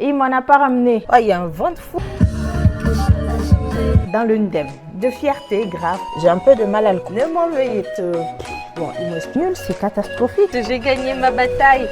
Et il m'en a pas ramené. Oh, il y a un vent de fou dans le ndem. De fierté grave. J'ai un peu de mal à le coup. Ne m'en veuillez te... Bon, il me nul, c'est catastrophique. J'ai gagné ma bataille.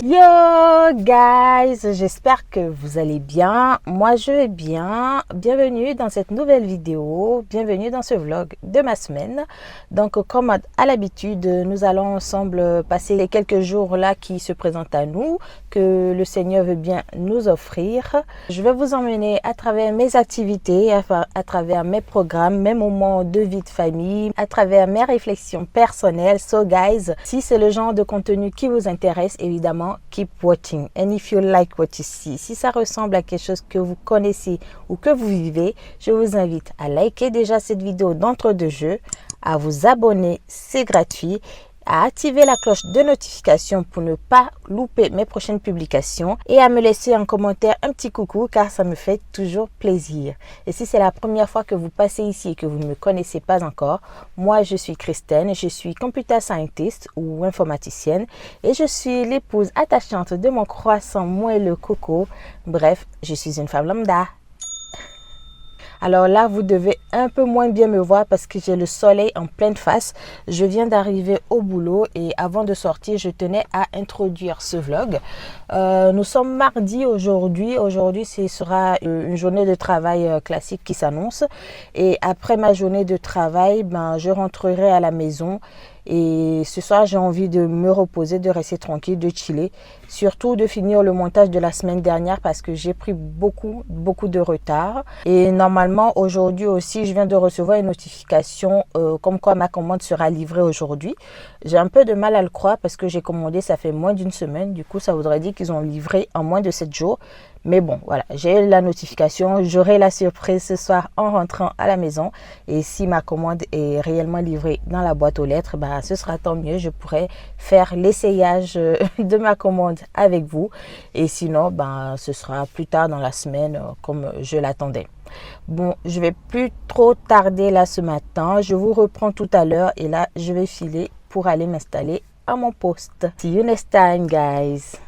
Yo guys, j'espère que vous allez bien. Moi je vais bien. Bienvenue dans cette nouvelle vidéo. Bienvenue dans ce vlog de ma semaine. Donc comme à l'habitude, nous allons ensemble passer les quelques jours là qui se présentent à nous, que le Seigneur veut bien nous offrir. Je vais vous emmener à travers mes activités, à travers mes programmes, mes moments de vie de famille, à travers mes réflexions personnelles. So guys, si c'est le genre de contenu qui vous intéresse, évidemment, keep watching. And if you like what you see, si ça ressemble à quelque chose que vous connaissez ou que vous vivez, je vous invite à liker déjà cette vidéo d'entre-deux-jeux, à vous abonner, c'est gratuit, à activer la cloche de notification pour ne pas louper mes prochaines publications et à me laisser en commentaire un petit coucou car ça me fait toujours plaisir. Et si c'est la première fois que vous passez ici et que vous ne me connaissez pas encore, moi je suis Christine, je suis computer scientist ou informaticienne et je suis l'épouse attachante de mon croissant moelleux Coco. Bref, je suis une femme lambda. Alors là, vous devez un peu moins bien me voir parce que j'ai le soleil en pleine face. Je viens d'arriver au boulot et avant de sortir, je tenais à introduire ce vlog. Nous sommes mardi aujourd'hui. Aujourd'hui, ce sera une journée de travail classique qui s'annonce. Et après ma journée de travail, je rentrerai à la maison. Et ce soir, j'ai envie de me reposer, de rester tranquille, de chiller. Surtout de finir le montage de la semaine dernière parce que j'ai pris beaucoup de retard. Et normalement, aujourd'hui aussi, je viens de recevoir une notification comme quoi ma commande sera livrée aujourd'hui. J'ai un peu de mal à le croire parce que j'ai commandé, ça fait moins d'une semaine. Du coup, ça voudrait dire qu'ils ont livré en moins de 7 jours. Mais bon, voilà, j'ai la notification. J'aurai la surprise ce soir en rentrant à la maison. Et si ma commande est réellement livrée dans la boîte aux lettres, ce sera tant mieux. Je pourrai faire l'essayage de ma commande avec vous. Et sinon, ce sera plus tard dans la semaine comme je l'attendais. Bon, je vais plus trop tarder là ce matin. Je vous reprends tout à l'heure. Et là, je vais filer pour aller m'installer à mon poste. See you next time, guys.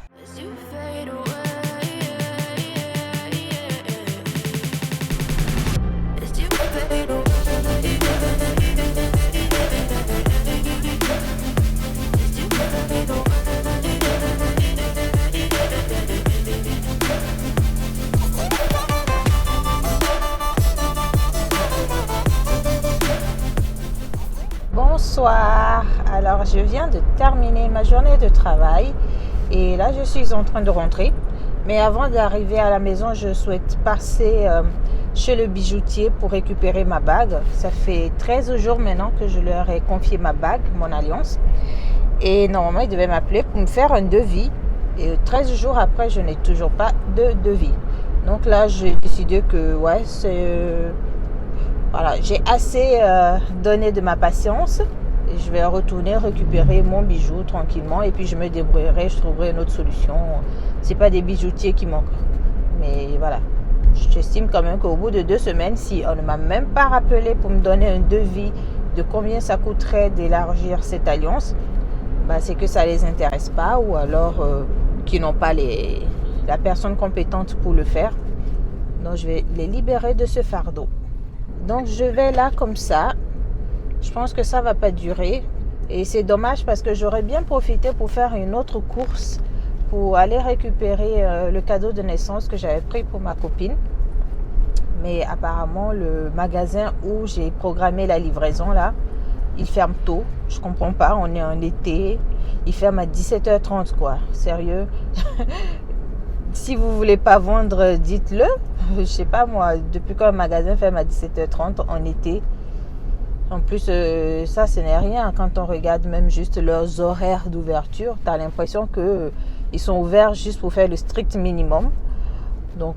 Bonsoir, alors je viens de terminer ma journée de travail et là je suis en train de rentrer, mais avant d'arriver à la maison je souhaite passer chez le bijoutier pour récupérer ma bague. Ça fait 13 jours maintenant que je leur ai confié ma bague, mon alliance, et normalement ils devaient m'appeler pour me faire un devis et 13 jours après je n'ai toujours pas de devis. Donc là j'ai décidé que ouais, voilà, j'ai assez donné de ma patience et je vais retourner récupérer mon bijou tranquillement et puis je me débrouillerai, je trouverai une autre solution. C'est pas des bijoutiers qui manquent, mais voilà, j'estime quand même qu'au bout de 2 semaines, si on ne m'a même pas rappelé pour me donner un devis de combien ça coûterait d'élargir cette alliance, c'est que ça les intéresse pas ou alors qu'ils n'ont pas la personne compétente pour le faire. Donc je vais les libérer de ce fardeau. Donc je vais là comme ça. Je pense que ça va pas durer. Et c'est dommage parce que j'aurais bien profité pour faire une autre course pour aller récupérer le cadeau de naissance que j'avais pris pour ma copine. Mais apparemment le magasin où j'ai programmé la livraison là, il ferme tôt. Je comprends pas, on est en été. Il ferme à 17h30 quoi. Sérieux. Si vous voulez pas vendre, dites-le. Je sais pas moi, depuis quand un magasin ferme à 17h30 en été. En plus, ça, ce n'est rien. Quand on regarde même juste leurs horaires d'ouverture, tu as l'impression qu'ils sont ouverts juste pour faire le strict minimum. Donc,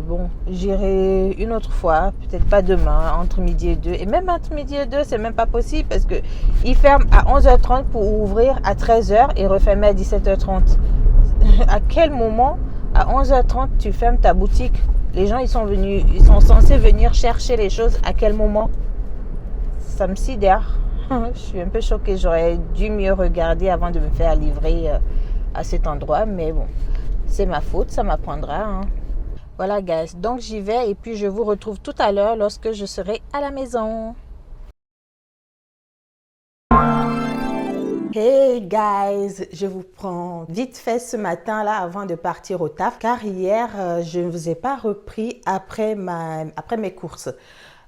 bon, j'irai une autre fois, peut-être pas demain, entre midi et 2. Et même entre midi et 2, c'est même pas possible parce qu'ils ferment à 11h30 pour ouvrir à 13h et refermer à 17h30. À quel moment, à 11h30, tu fermes ta boutique? Les gens, ils sont censés venir chercher les choses à quel moment? Ça me sidère. Je suis un peu choquée. J'aurais dû mieux regarder avant de me faire livrer à cet endroit. Mais bon, c'est ma faute, ça m'apprendra, hein. Voilà, guys. Donc, j'y vais et puis je vous retrouve tout à l'heure lorsque je serai à la maison. Hey guys, je vous prends vite fait ce matin là avant de partir au taf car hier je ne vous ai pas repris après mes courses.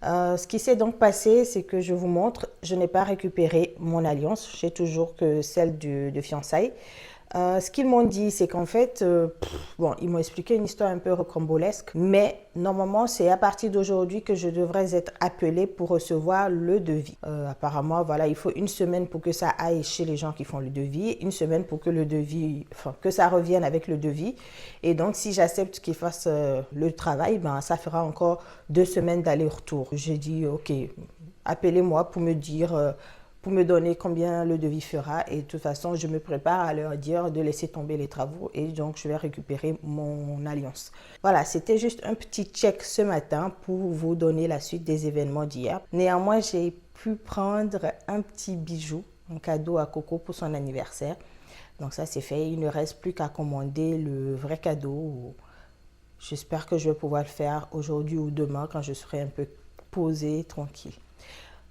Ce qui s'est donc passé, c'est que je vous montre, je n'ai pas récupéré mon alliance, j'ai toujours que celle de fiançailles. Ce qu'ils m'ont dit, c'est qu'en fait, bon, ils m'ont expliqué une histoire un peu rocambolesque, mais normalement, c'est à partir d'aujourd'hui que je devrais être appelée pour recevoir le devis. Apparemment, voilà, il faut une semaine pour que ça aille chez les gens qui font le devis, une semaine pour que le devis, enfin, que ça revienne avec le devis. Et donc, si j'accepte qu'ils fassent le travail, ben, ça fera encore 2 semaines d'aller-retour. J'ai dit, ok, appelez-moi pour me dire... pour me donner combien le devis fera et de toute façon je me prépare à leur dire de laisser tomber les travaux et donc je vais récupérer mon alliance. Voilà, c'était juste un petit check ce matin pour vous donner la suite des événements d'hier. Néanmoins, j'ai pu prendre un petit bijou, un cadeau à Coco pour son anniversaire. Donc ça c'est fait, il ne reste plus qu'à commander le vrai cadeau. J'espère que je vais pouvoir le faire aujourd'hui ou demain quand je serai un peu posée, tranquille.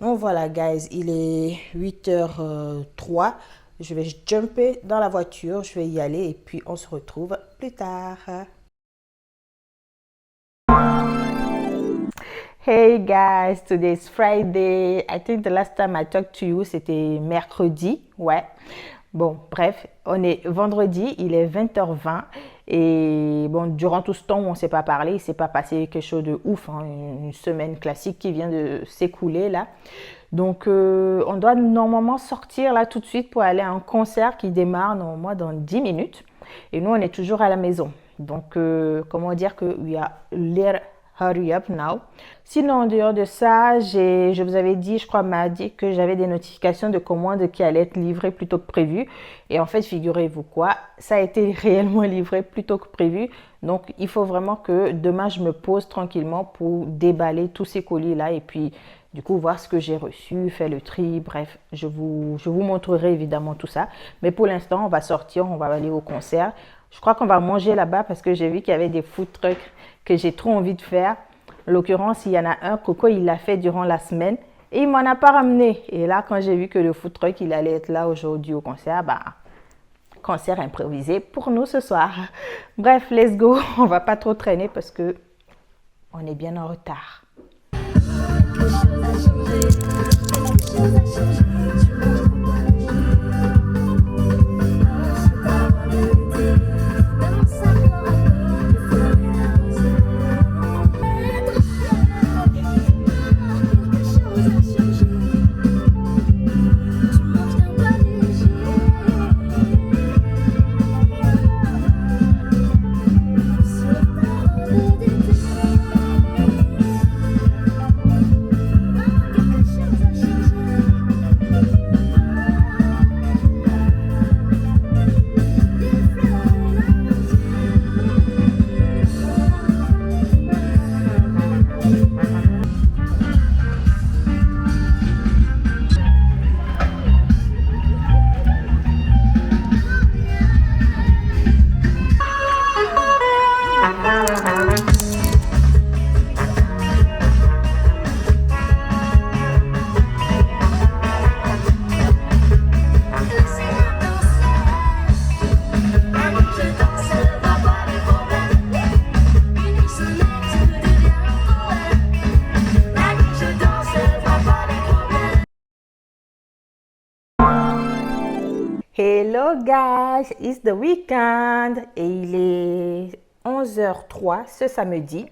Donc voilà, guys, il est 8h03. Je vais jumper dans la voiture, je vais y aller et puis on se retrouve plus tard. Hey guys, today's Friday. I think the last time I talked to you, c'était mercredi. Ouais. Bon, bref, on est vendredi, il est 20h20 et bon, durant tout ce temps où on ne s'est pas parlé, il ne s'est pas passé quelque chose de ouf, hein, une semaine classique qui vient de s'écouler là. Donc, on doit normalement sortir là tout de suite pour aller à un concert qui démarre normalement dans 10 minutes et nous, on est toujours à la maison. Donc, comment dire que we are little hurry up now. Sinon, en dehors de ça, je vous avais dit, je crois mardi, que j'avais des notifications de commandes qui allaient être livrées plus tôt que prévu. Et en fait, figurez-vous quoi, ça a été réellement livré plus tôt que prévu. Donc, il faut vraiment que demain, je me pose tranquillement pour déballer tous ces colis-là et puis, du coup, voir ce que j'ai reçu, faire le tri. Bref, je vous montrerai évidemment tout ça. Mais pour l'instant, on va sortir, on va aller au concert. Je crois qu'on va manger là-bas parce que j'ai vu qu'il y avait des food trucks que j'ai trop envie de faire. En l'occurrence, il y en a un, Coco, il l'a fait durant la semaine et il m'en a pas ramené. Et là, quand j'ai vu que le food truck, il allait être là aujourd'hui au concert, bah, concert improvisé pour nous ce soir. Bref, let's go. On va pas trop traîner parce que on est bien en retard. Hello guys, it's the weekend et il est 11h03 ce samedi.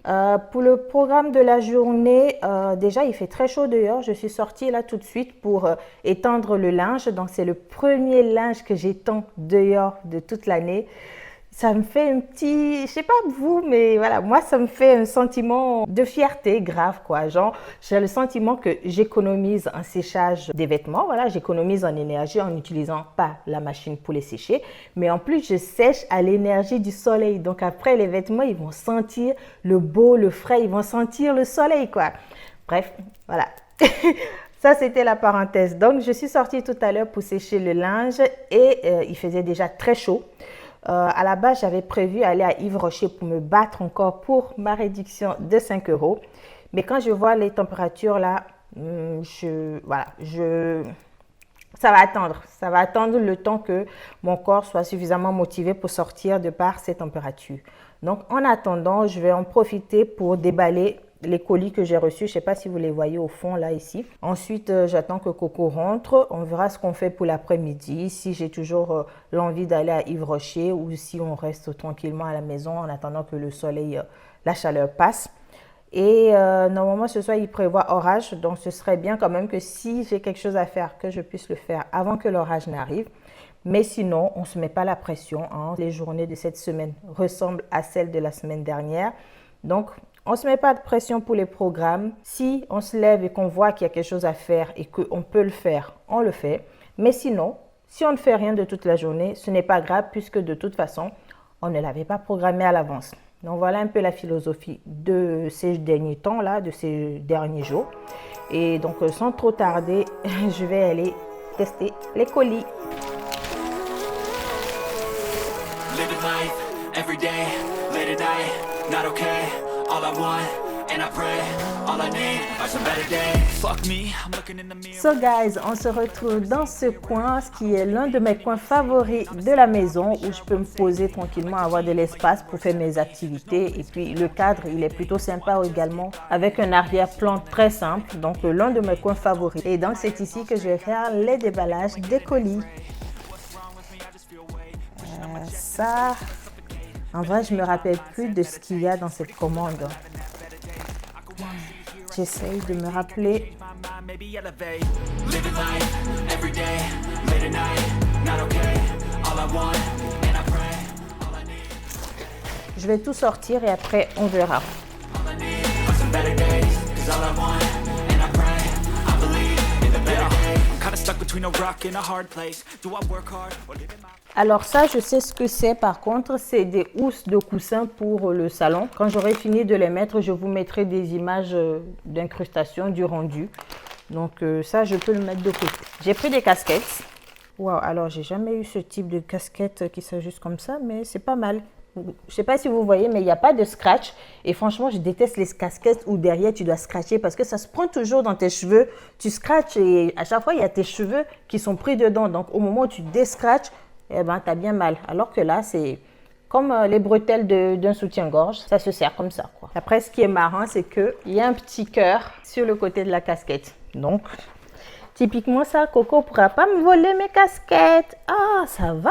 Pour le programme de la journée, déjà il fait très chaud dehors. Je suis sortie là tout de suite pour étendre le linge. Donc c'est le premier linge que j'étends dehors de toute l'année. Ça me fait un petit, je sais pas vous, mais voilà, moi ça me fait un sentiment de fierté grave quoi. Genre, j'ai le sentiment que j'économise un séchage des vêtements, voilà, j'économise en énergie en n'utilisant pas la machine pour les sécher, mais en plus je sèche à l'énergie du soleil. Donc après les vêtements, ils vont sentir le beau, le frais, ils vont sentir le soleil quoi. Bref, voilà. Ça, c'était la parenthèse. Donc, je suis sortie tout à l'heure pour sécher le linge et il faisait déjà très chaud. À la base, j'avais prévu aller à Yves Rocher pour me battre encore pour ma réduction de 5 euros. Mais quand je vois les températures là, ça va attendre. Ça va attendre le temps que mon corps soit suffisamment motivé pour sortir de par ces températures. Donc, en attendant, je vais en profiter pour déballer les colis que j'ai reçus. Je ne sais pas si vous les voyez au fond, là, ici. Ensuite, j'attends que Coco rentre. On verra ce qu'on fait pour l'après-midi. Si j'ai toujours l'envie d'aller à Yves Rocher ou si on reste tranquillement à la maison en attendant que le soleil, la chaleur passe. Et normalement, ce soir, il prévoit orage. Donc, ce serait bien quand même que si j'ai quelque chose à faire, que je puisse le faire avant que l'orage n'arrive. Mais sinon, on ne se met pas la pression. Hein. Les journées de cette semaine ressemblent à celles de la semaine dernière. Donc, on ne se met pas de pression pour les programmes. Si on se lève et qu'on voit qu'il y a quelque chose à faire et qu'on peut le faire, on le fait. Mais sinon, si on ne fait rien de toute la journée, ce n'est pas grave puisque de toute façon, on ne l'avait pas programmé à l'avance. Donc, voilà un peu la philosophie de ces derniers temps-là, de ces derniers jours. Et donc, sans trop tarder, je vais aller tester les colis. Living life, every day, late at night, not okay. All I want, and I pray, all I need are some better days. Fuck me, I'm looking in the mirror. So guys, on se retrouve dans ce coin, ce qui est l'un de mes coins favoris de la maison, où je peux me poser tranquillement, avoir de l'espace pour faire mes activités. Et puis le cadre, il est plutôt sympa également, avec un arrière-plan très simple. Donc l'un de mes coins favoris. Et donc c'est ici que je vais faire les déballages des colis. Ça, en vrai, je me rappelle plus de ce qu'il y a dans cette commande. J'essaye de me rappeler. Je vais tout sortir et après on verra. Alors ça, je sais ce que c'est. Par contre, c'est des housses de coussin pour le salon. Quand j'aurai fini de les mettre, je vous mettrai des images d'incrustation, du rendu. Donc ça, je peux le mettre de côté. J'ai pris des casquettes. Wow, alors j'ai jamais eu ce type de casquette qui s'ajuste comme ça, mais c'est pas mal. Je ne sais pas si vous voyez, mais il n'y a pas de scratch. Et franchement, je déteste les casquettes où derrière, tu dois scratcher parce que ça se prend toujours dans tes cheveux. Tu scratches et à chaque fois, il y a tes cheveux qui sont pris dedans. Donc, au moment où tu descratches, eh ben, tu as bien mal. Alors que là, c'est comme les bretelles d'un soutien-gorge. Ça se serre comme ça, quoi. Après, ce qui est marrant, c'est qu'il y a un petit cœur sur le côté de la casquette. Donc, typiquement, ça, Coco ne pourra pas me voler mes casquettes. Ah, ça va.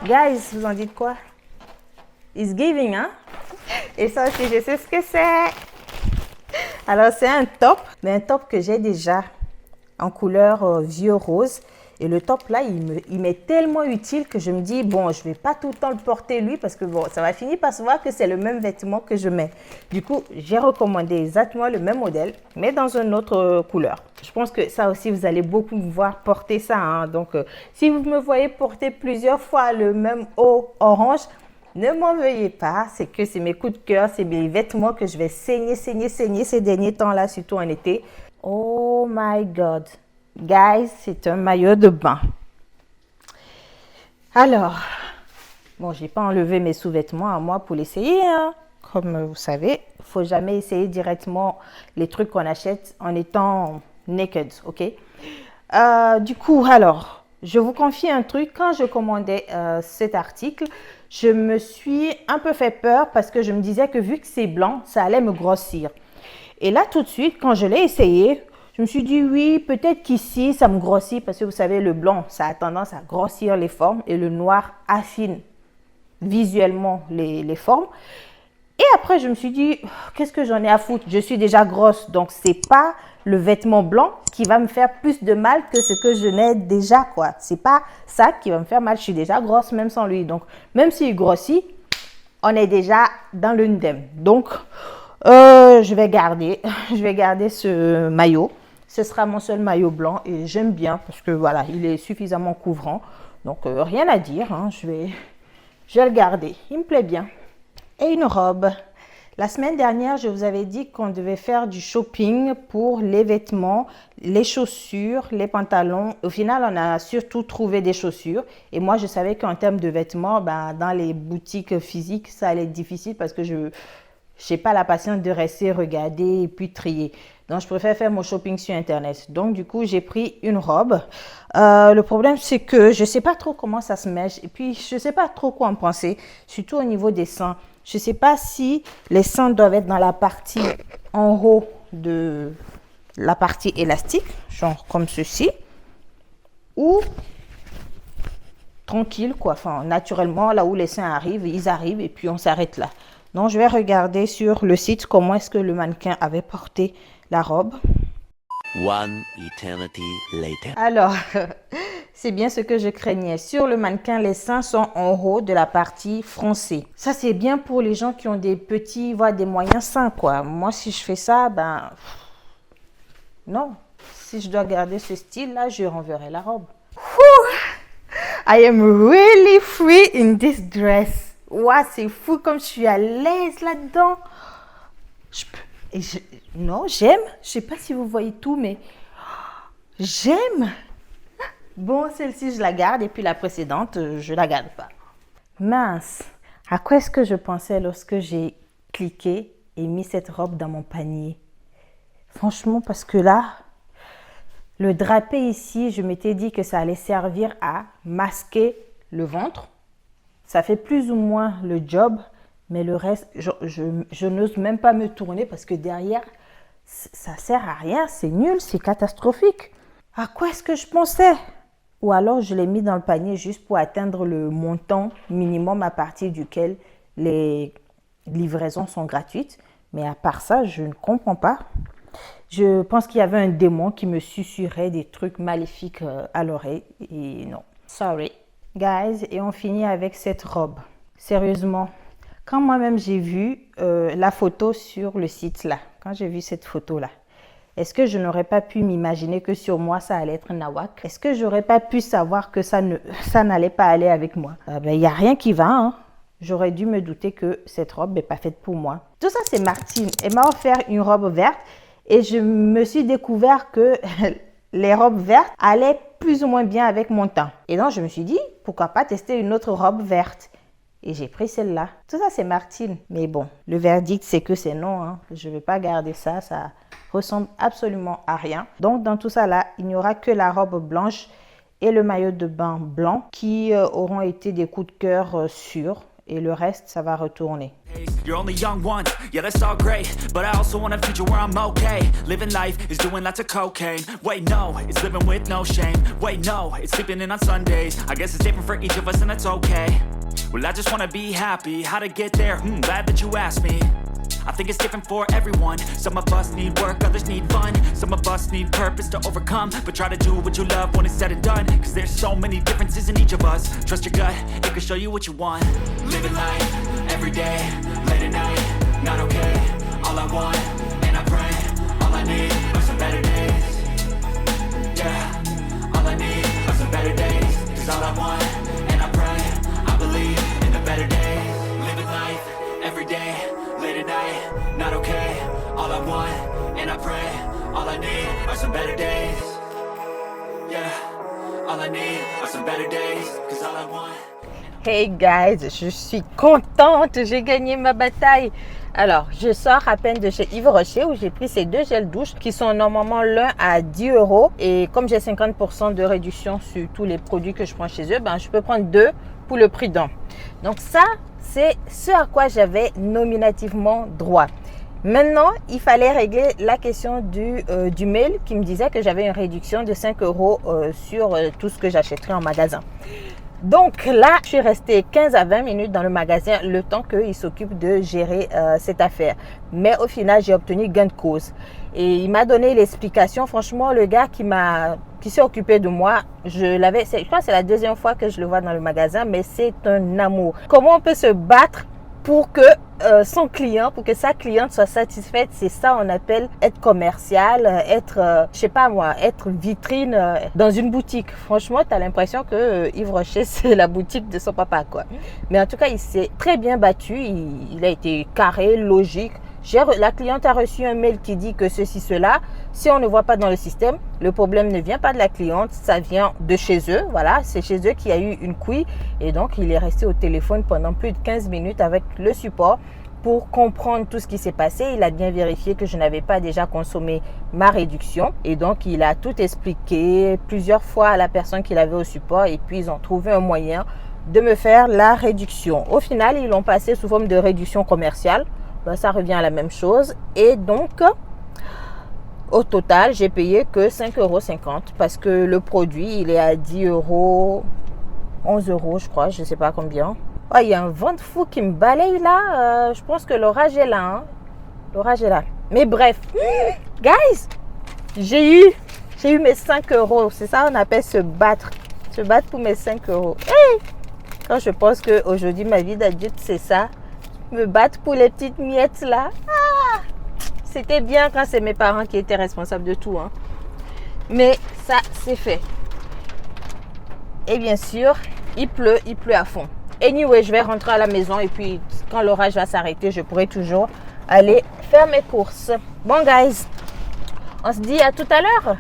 Guys, vous en dites quoi? It's giving, hein? Et ça aussi, je sais ce que c'est. Alors, c'est un top, mais un top que j'ai déjà en couleur vieux rose. Et le top là, il m'est tellement utile que je me dis, bon, je ne vais pas tout le temps le porter lui parce que bon, ça va finir par se voir que c'est le même vêtement que je mets. Du coup, j'ai recommandé exactement le même modèle, mais dans une autre couleur. Je pense que ça aussi, vous allez beaucoup me voir porter ça. Hein. Donc, si vous me voyez porter plusieurs fois le même haut orange, ne m'en veuillez pas, c'est que c'est mes coups de cœur, c'est mes vêtements que je vais saigner ces derniers temps-là, surtout en été. Oh my God. Guys, c'est un maillot de bain. Alors, bon, j'ai pas enlevé mes sous-vêtements à moi pour l'essayer. Hein. Comme vous savez, il ne faut jamais essayer directement les trucs qu'on achète en étant naked, ok? Du coup, alors, je vous confie un truc. Quand je commandais cet article, je me suis un peu fait peur parce que je me disais que vu que c'est blanc, ça allait me grossir. Et là, tout de suite, quand je l'ai essayé, je me suis dit oui, peut-être qu'ici, ça me grossit parce que vous savez, le blanc, ça a tendance à grossir les formes et le noir affine visuellement les formes. Et après, je me suis dit, qu'est-ce que j'en ai à foutre? Je suis déjà grosse, donc c'est pas le vêtement blanc qui va me faire plus de mal que ce que je n'ai déjà, quoi. C'est pas ça qui va me faire mal. Je suis déjà grosse, même sans lui. Donc, même s'il grossit, on est déjà dans l'undem. Donc, je vais garder ce maillot. Ce sera mon seul maillot blanc et j'aime bien parce que voilà, il est suffisamment couvrant. Donc, rien à dire, hein, je vais le garder. Il me plaît bien. Et une robe. La semaine dernière, je vous avais dit qu'on devait faire du shopping pour les vêtements, les chaussures, les pantalons. Au final, on a surtout trouvé des chaussures. Et moi, je savais qu'en termes de vêtements, dans les boutiques physiques, ça allait être difficile parce que je n'ai pas la patience de rester regarder et puis trier. Donc, je préfère faire mon shopping sur Internet. Donc, du coup, j'ai pris une robe. Le problème, c'est que je ne sais pas trop comment ça se mèche. Et puis, je ne sais pas trop quoi en penser, surtout au niveau des seins. Je ne sais pas si les seins doivent être dans la partie en haut de la partie élastique, genre comme ceci, ou tranquille, quoi. Enfin, naturellement, là où les seins arrivent, ils arrivent et puis on s'arrête là. Donc, je vais regarder sur le site comment est-ce que le mannequin avait porté la robe. One eternity later. Alors, c'est bien ce que je craignais. Sur le mannequin, les seins sont en haut de la partie froncée. Ça, c'est bien pour les gens qui ont des petits, voire des moyens seins, quoi. Moi, si je fais ça, non. Si je dois garder ce style-là, je renverrai la robe. I am really free in this dress. Ouah, c'est fou comme je suis à l'aise là-dedans. Non, j'aime. Je sais pas si vous voyez tout, mais j'aime. Bon, celle-ci, je la garde et puis la précédente, je la garde pas. Mince, à quoi est-ce que je pensais lorsque j'ai cliqué et mis cette robe dans mon panier? Franchement, parce que là, le drapé ici, je m'étais dit que ça allait servir à masquer le ventre. Ça fait plus ou moins le job, mais le reste, je n'ose même pas me tourner parce que derrière, ça sert à rien, c'est nul, c'est catastrophique. À quoi est-ce que je pensais? Ou alors je l'ai mis dans le panier juste pour atteindre le montant minimum à partir duquel les livraisons sont gratuites. Mais à part ça, je ne comprends pas. Je pense qu'il y avait un démon qui me susurrait des trucs maléfiques à l'oreille. Et non, sorry. Guys, et on finit avec cette robe. Sérieusement, quand moi-même j'ai vu la photo sur le site là, quand j'ai vu cette photo là, est-ce que je n'aurais pas pu m'imaginer que sur moi, ça allait être nawak? Est-ce que j'aurais pas pu savoir que ça n'allait pas aller avec moi? Il n'y a rien qui va, hein. J'aurais dû me douter que cette robe n'est pas faite pour moi. Tout ça, c'est Martine. Elle m'a offert une robe verte et je me suis découvert que les robes vertes allaient plus ou moins bien avec mon teint. Et donc, je me suis dit, pourquoi pas tester une autre robe verte? Et j'ai pris celle-là. Tout ça, c'est Martine. Mais bon, le verdict, c'est que c'est non, hein. Je ne vais pas garder ça. Ça ressemble absolument à rien. Donc, dans tout ça là, il n'y aura que la robe blanche et le maillot de bain blanc qui auront été des coups de cœur sûrs. Et le reste, ça va retourner. You're only young one, yeah that's all great, but I also want a future where I'm okay. Living life is doing lots of cocaine. Wait no, it's living with no shame. Wait no, it's sleeping in on Sundays. I guess it's different for each of us and that's okay. Well I just wanna be happy, how to get there, glad that you asked me. I think it's different for everyone. Some of us need work, others need fun. Some of us need purpose to overcome. But try to do what you love when it's said and done. Cause there's so many differences in each of us. Trust your gut, it can show you what you want. Living life, every day, late at night, not okay. All I want, and I pray, all I need are some better days. Yeah, all I need are some better days. Cause all I want, and I pray, I believe in the better days. Living life, every day, late at night, not okay. All I want, and I pray, all I need are some better days. Yeah, all I need are some better days. Cause all I want. Hey guys, je suis contente, j'ai gagné ma bataille. Alors, je sors à peine de chez Yves Rocher où j'ai pris ces deux gels douche qui sont normalement l'un à 10 €. Et comme j'ai 50% de réduction sur tous les produits que je prends chez eux, je peux prendre deux pour le prix d'un. Donc ça, c'est ce à quoi j'avais nominativement droit. Maintenant, il fallait régler la question du mail qui me disait que j'avais une réduction de 5 € sur tout ce que j'achèterais en magasin. Donc là, je suis restée 15 à 20 minutes dans le magasin, le temps qu'ils s'occupent de gérer cette affaire. Mais au final, j'ai obtenu gain de cause. Et il m'a donné l'explication. Franchement, le gars qui s'est occupé de moi, je crois que c'est la deuxième fois que je le vois dans le magasin, mais c'est un amour. Comment on peut se battre pour que son client, pour que sa cliente soit satisfaite. C'est ça on appelle être commercial, être, je sais pas moi, être vitrine dans une boutique. Franchement, tu as l'impression que Yves Rocher, c'est la boutique de son papa, quoi. Mais en tout cas, il s'est très bien battu. Il a été carré, logique. La cliente a reçu un mail qui dit que ceci, cela. Si on ne voit pas dans le système, le problème ne vient pas de la cliente, ça vient de chez eux. Voilà, c'est chez eux qu'il y a eu une couille. Et donc, il est resté au téléphone pendant plus de 15 minutes avec le support pour comprendre tout ce qui s'est passé. Il a bien vérifié que je n'avais pas déjà consommé ma réduction. Et donc, il a tout expliqué plusieurs fois à la personne qu'il avait au support. Et puis, ils ont trouvé un moyen de me faire la réduction. Au final, ils l'ont passé sous forme de réduction commerciale. Ben, ça revient à la même chose. Et donc, au total, j'ai payé que 5,50 € parce que le produit, il est à 10 €, 11 € je crois, je ne sais pas combien. Oh, il y a un vent de fou qui me balaye là. Je pense que l'orage est là. Hein. L'orage est là. Mais bref, guys, j'ai eu mes 5 €. C'est ça on appelle se battre. Se battre pour mes 5 €. Hey! Quand je pense qu'aujourd'hui, ma vie d'adulte, c'est ça. Me battre pour les petites miettes là. Ah, c'était bien quand c'est mes parents qui étaient responsables de tout. Hein. Mais ça, c'est fait. Et bien sûr, il pleut à fond. Anyway, je vais rentrer à la maison et puis quand l'orage va s'arrêter, je pourrai toujours aller faire mes courses. Bon, guys, on se dit à tout à l'heure.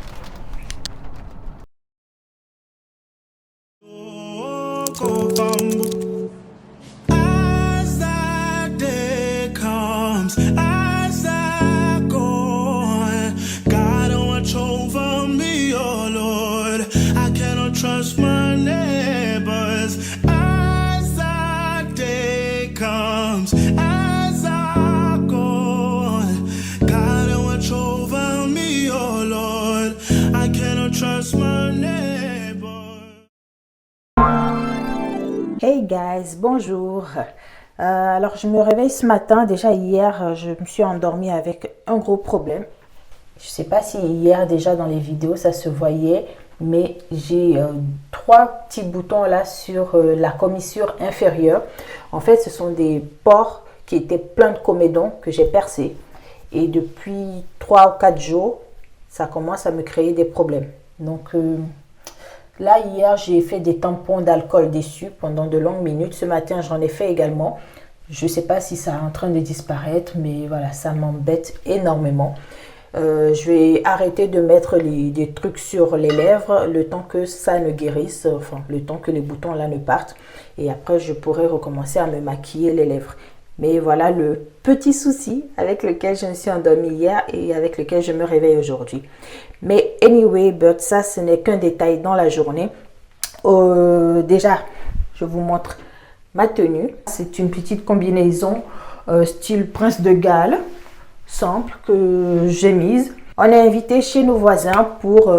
As I go on, God, watch over me, oh Lord. I cannot trust my neighbors. As that day comes, as I go on, God, watch over me, oh Lord. I cannot trust my neighbors. Hey guys, bonjour. Alors je me réveille ce matin. Déjà hier je me suis endormie avec un gros problème. Je sais pas si hier déjà dans les vidéos ça se voyait, mais j'ai 3 petits boutons là sur la commissure inférieure. En fait ce sont des pores qui étaient pleins de comédons que j'ai percés. Et depuis 3 ou 4 jours ça commence à me créer des problèmes. Donc là, hier, j'ai fait des tampons d'alcool dessus pendant de longues minutes. Ce matin, j'en ai fait également. Je ne sais pas si ça est en train de disparaître, mais voilà, ça m'embête énormément. Je vais arrêter de mettre des trucs sur les lèvres le temps que ça ne guérisse, enfin, le temps que les boutons là ne partent. Et après, je pourrai recommencer à me maquiller les lèvres. Mais voilà le petit souci avec lequel je me suis endormie hier et avec lequel je me réveille aujourd'hui. Mais anyway, but ça, ce n'est qu'un détail dans la journée. Déjà, je vous montre ma tenue. C'est une petite combinaison style Prince de Galles, simple, que j'ai mise. On est invité chez nos voisins pour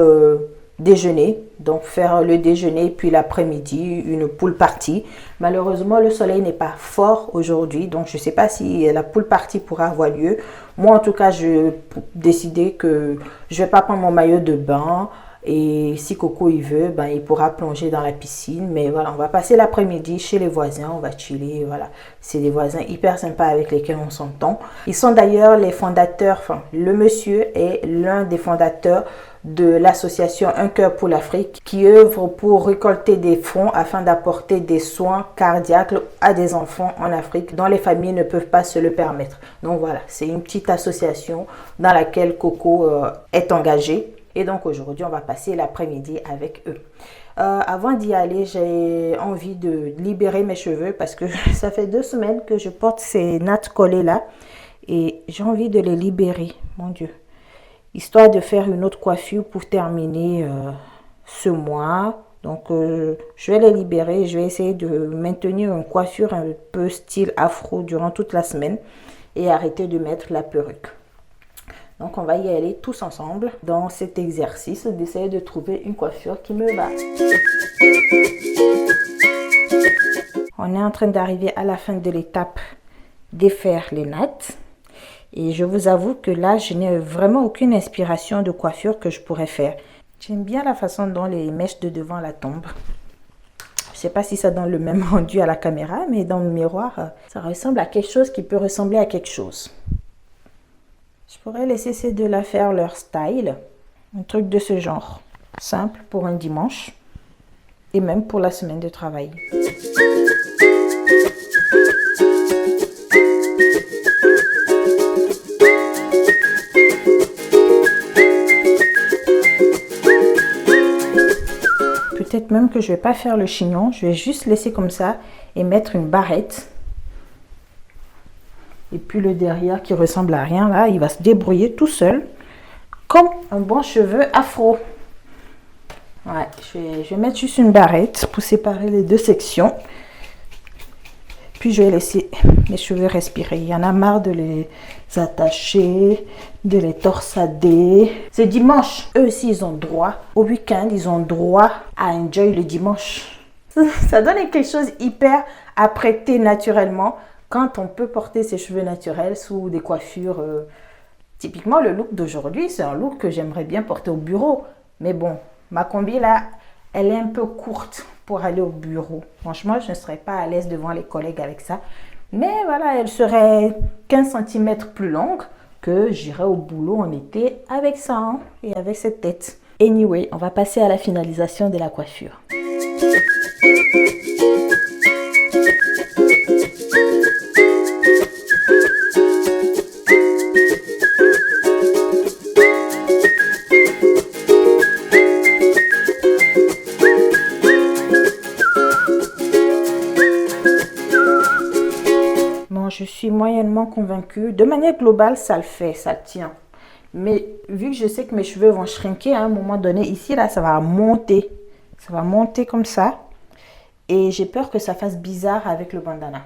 déjeuner. Donc faire le déjeuner puis l'après-midi, une pool party. Malheureusement, le soleil n'est pas fort aujourd'hui. Donc je ne sais pas si la pool party pourra avoir lieu. Moi en tout cas, je décidé que je ne vais pas prendre mon maillot de bain. Et si Coco il veut, ben, il pourra plonger dans la piscine. Mais voilà, on va passer l'après-midi chez les voisins. On va chiller. Voilà, c'est des voisins hyper sympas avec lesquels on s'entend. Ils sont d'ailleurs les fondateurs, enfin le monsieur est l'un des fondateurs de l'association Un Cœur pour l'Afrique qui œuvre pour récolter des fonds afin d'apporter des soins cardiaques à des enfants en Afrique dont les familles ne peuvent pas se le permettre. Donc voilà, c'est une petite association dans laquelle Coco est engagée. Et donc aujourd'hui, on va passer l'après-midi avec eux. Avant d'y aller, j'ai envie de libérer mes cheveux parce que ça fait 2 semaines que je porte ces nattes collées là. Et j'ai envie de les libérer, mon Dieu. Histoire de faire une autre coiffure pour terminer ce mois. Donc je vais les libérer. Je vais essayer de maintenir une coiffure un peu style afro durant toute la semaine. Et arrêter de mettre la perruque. Donc, on va y aller tous ensemble dans cet exercice d'essayer de trouver une coiffure qui me va. On est en train d'arriver à la fin de l'étape défaire les nattes. Et je vous avoue que là, je n'ai vraiment aucune inspiration de coiffure que je pourrais faire. J'aime bien la façon dont les mèches de devant la tombent. Je sais pas si ça donne le même rendu à la caméra, mais dans le miroir, ça ressemble à quelque chose qui peut ressembler à quelque chose. Je pourrais laisser ces deux-là faire leur style. Un truc de ce genre. Simple pour un dimanche. Et même pour la semaine de travail. Peut-être même que je vais pas faire le chignon. Je vais juste laisser comme ça et mettre une barrette. Et puis le derrière qui ressemble à rien, là, il va se débrouiller tout seul. Comme un bon cheveu afro. Ouais, je vais mettre juste une barrette pour séparer les deux sections. Puis je vais laisser mes cheveux respirer. Il y en a marre de les attacher, de les torsader. C'est dimanche. Eux aussi, ils ont droit. Au week-end, ils ont droit à enjoy le dimanche. Ça donne quelque chose hyper apprêté naturellement quand on peut porter ses cheveux naturels sous des coiffures. Typiquement, le look d'aujourd'hui, c'est un look que j'aimerais bien porter au bureau. Mais bon, ma combi là, elle est un peu courte pour aller au bureau. Franchement, je ne serais pas à l'aise devant les collègues avec ça. Mais voilà, elle serait 15 cm plus longue que j'irai au boulot en été avec ça hein, et avec cette tête. Anyway, on va passer à la finalisation de la coiffure. Je suis moyennement convaincue. De manière globale, ça le fait, ça tient. Mais vu que je sais que mes cheveux vont shrinker à un moment donné, ici, là, ça va monter. Ça va monter comme ça. Et j'ai peur que ça fasse bizarre avec le bandana.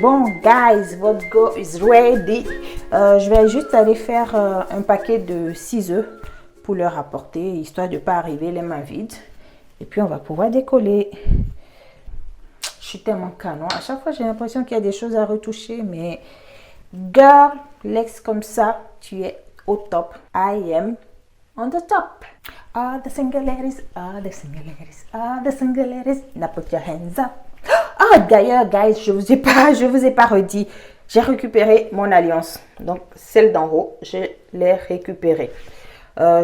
Bon, guys, votre go is ready. Je vais juste aller faire un paquet de 6 œufs pour leur apporter, histoire de ne pas arriver les mains vides. Et puis, on va pouvoir décoller. Je suis tellement canon. À chaque fois, j'ai l'impression qu'il y a des choses à retoucher. Mais, girl, l'ex comme ça, tu es au top. I am on the top. All the single ladies, all the single ladies, all the single ladies. Now put your hands up. Ah, d'ailleurs, guys, je vous ai pas redit. J'ai récupéré mon alliance. Donc, celle d'en haut, je l'ai récupérée.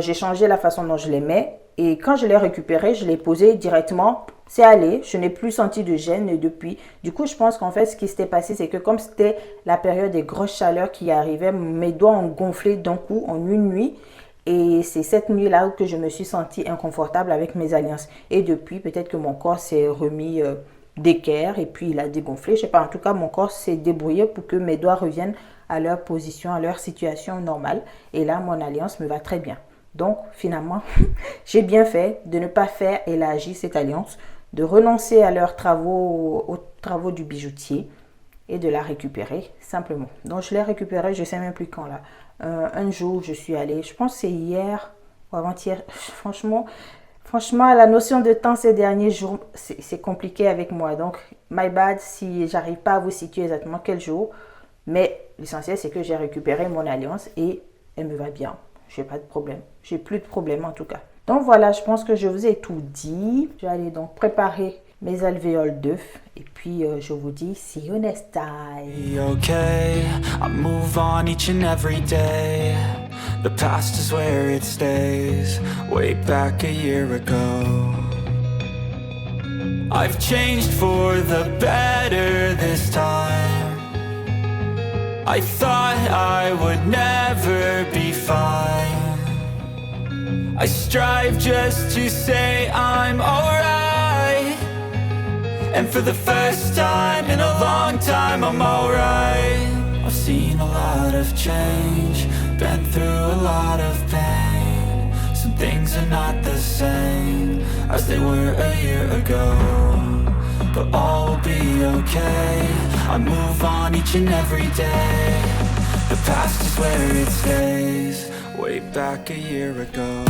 J'ai changé la façon dont je les mets. Et quand je l'ai récupérée, je l'ai posée directement. C'est allé. Je n'ai plus senti de gêne depuis. Du coup, je pense qu'en fait, ce qui s'était passé, c'est que comme c'était la période des grosses chaleurs qui arrivaient, mes doigts ont gonflé d'un coup en une nuit. Et c'est cette nuit-là que je me suis sentie inconfortable avec mes alliances. Et depuis, peut-être que mon corps s'est remis d'équerre et puis il a dégonflé. Je sais pas, en tout cas, mon corps s'est débrouillé pour que mes doigts reviennent à leur position, à leur situation normale. Et là, mon alliance me va très bien. Donc, finalement, j'ai bien fait de ne pas faire élargir cette alliance, de renoncer à leurs travaux, aux travaux du bijoutier et de la récupérer simplement. Donc, je l'ai récupérée, je ne sais même plus quand là. Un jour, je suis allée, je pense que c'est hier ou avant-hier. Franchement, la notion de temps ces derniers jours, c'est compliqué avec moi. Donc, my bad si j'arrive pas à vous situer exactement quel jour. Mais l'essentiel, c'est que j'ai récupéré mon alliance et elle me va bien. J'ai pas de problème. J'ai plus de problème en tout cas. Donc voilà, je pense que je vous ai tout dit. Je vais aller donc préparer mes alvéoles d'œufs. Et puis, je vous dis, see you next time. Okay, I move on each and every day. The past is where it stays. Way back a year ago, I've changed for the better this time. I thought I would never be fine. I strive just to say I'm alright. And for the first time in a long time, I'm alright. I've seen a lot of change, been through a lot of pain. Some things are not the same as they were a year ago, but all will be okay. I move on each and every day. The past is where it stays. Way back a year ago.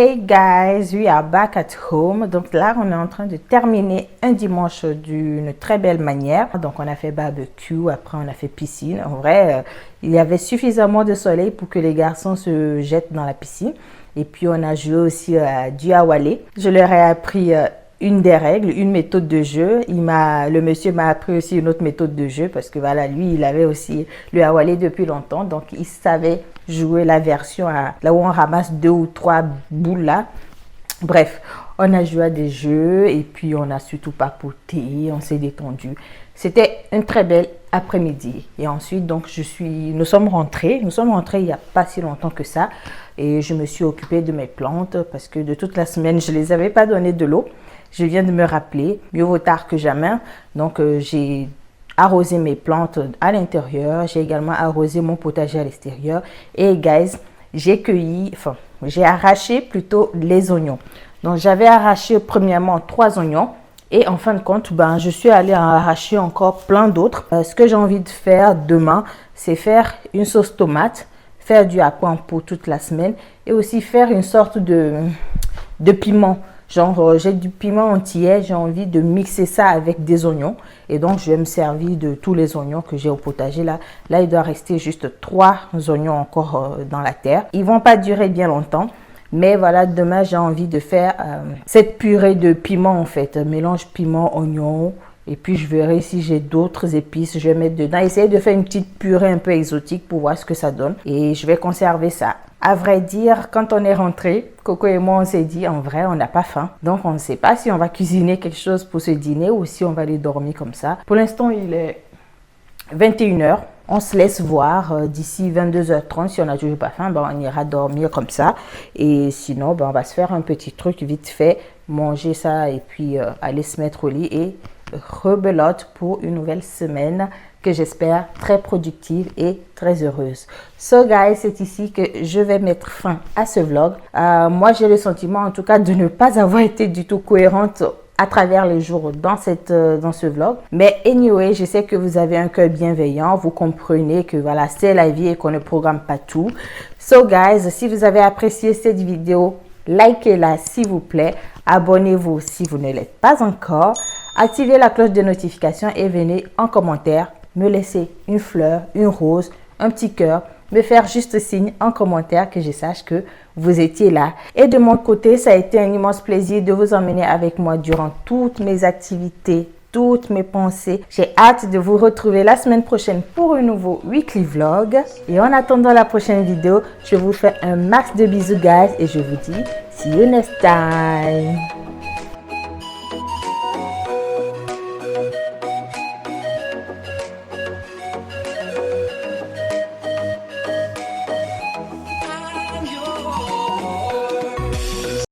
Hey guys, we are back at home. Donc là, on est en train de terminer un dimanche d'une très belle manière. Donc on a fait barbecue, après on a fait piscine. En vrai, il y avait suffisamment de soleil pour que les garçons se jettent dans la piscine. Et puis on a joué aussi à du Awalé. Je leur ai appris une des règles, une méthode de jeu. Le monsieur m'a appris aussi une autre méthode de jeu parce que voilà, lui, il avait aussi le Awalé depuis longtemps. Donc, il savait jouer la version là où on ramasse 2 ou 3 boules là. Bref, on a joué à des jeux et puis on a surtout papoté, on s'est détendu. C'était une très belle après-midi. Et ensuite, donc, nous sommes rentrés il n'y a pas si longtemps que ça. Et je me suis occupée de mes plantes parce que de toute la semaine, je ne les avais pas donné de l'eau. Je viens de me rappeler, mieux vaut tard que jamais. Donc, j'ai arrosé mes plantes à l'intérieur. J'ai également arrosé mon potager à l'extérieur. Et guys, j'ai arraché plutôt les oignons. Donc, j'avais arraché premièrement 3 oignons. Et en fin de compte, je suis allée en arracher encore plein d'autres. Ce que j'ai envie de faire demain, c'est faire une sauce tomate, faire du hapon pour toute la semaine et aussi faire une sorte de piment. Genre, j'ai du piment entier, j'ai envie de mixer ça avec des oignons. Et donc, je vais me servir de tous les oignons que j'ai au potager. Là, il doit rester juste 3 oignons encore dans la terre. Ils vont pas durer bien longtemps. Mais voilà, demain, j'ai envie de faire cette purée de piment en fait. Mélange piment, oignon. Et puis, je verrai si j'ai d'autres épices. Je vais mettre dedans. Essayer de faire une petite purée un peu exotique pour voir ce que ça donne. Et je vais conserver ça. À vrai dire, quand on est rentré, Coco et moi, on s'est dit, en vrai, on n'a pas faim. Donc, on ne sait pas si on va cuisiner quelque chose pour ce dîner ou si on va aller dormir comme ça. Pour l'instant, il est 21h. On se laisse voir d'ici 22h30. Si on n'a toujours pas faim, on ira dormir comme ça. Et sinon, on va se faire un petit truc vite fait, manger ça et puis aller se mettre au lit et rebelote pour une nouvelle semaine que j'espère très productive et très heureuse. So guys, c'est ici que je vais mettre fin à ce vlog. Moi, j'ai le sentiment en tout cas de ne pas avoir été du tout cohérente à travers les jours dans ce vlog. Mais anyway, je sais que vous avez un cœur bienveillant. Vous comprenez que voilà, c'est la vie et qu'on ne programme pas tout. So guys, si vous avez apprécié cette vidéo, likez-la s'il vous plaît. Abonnez-vous si vous ne l'êtes pas encore. Activez la cloche de notification et venez en commentaire me laisser une fleur, une rose, un petit cœur, me faire juste signe en commentaire que je sache que vous étiez là. Et de mon côté, ça a été un immense plaisir de vous emmener avec moi durant toutes mes activités, toutes mes pensées. J'ai hâte de vous retrouver la semaine prochaine pour un nouveau weekly vlog. Et en attendant la prochaine vidéo, je vous fais un max de bisous guys et je vous dis see you next time.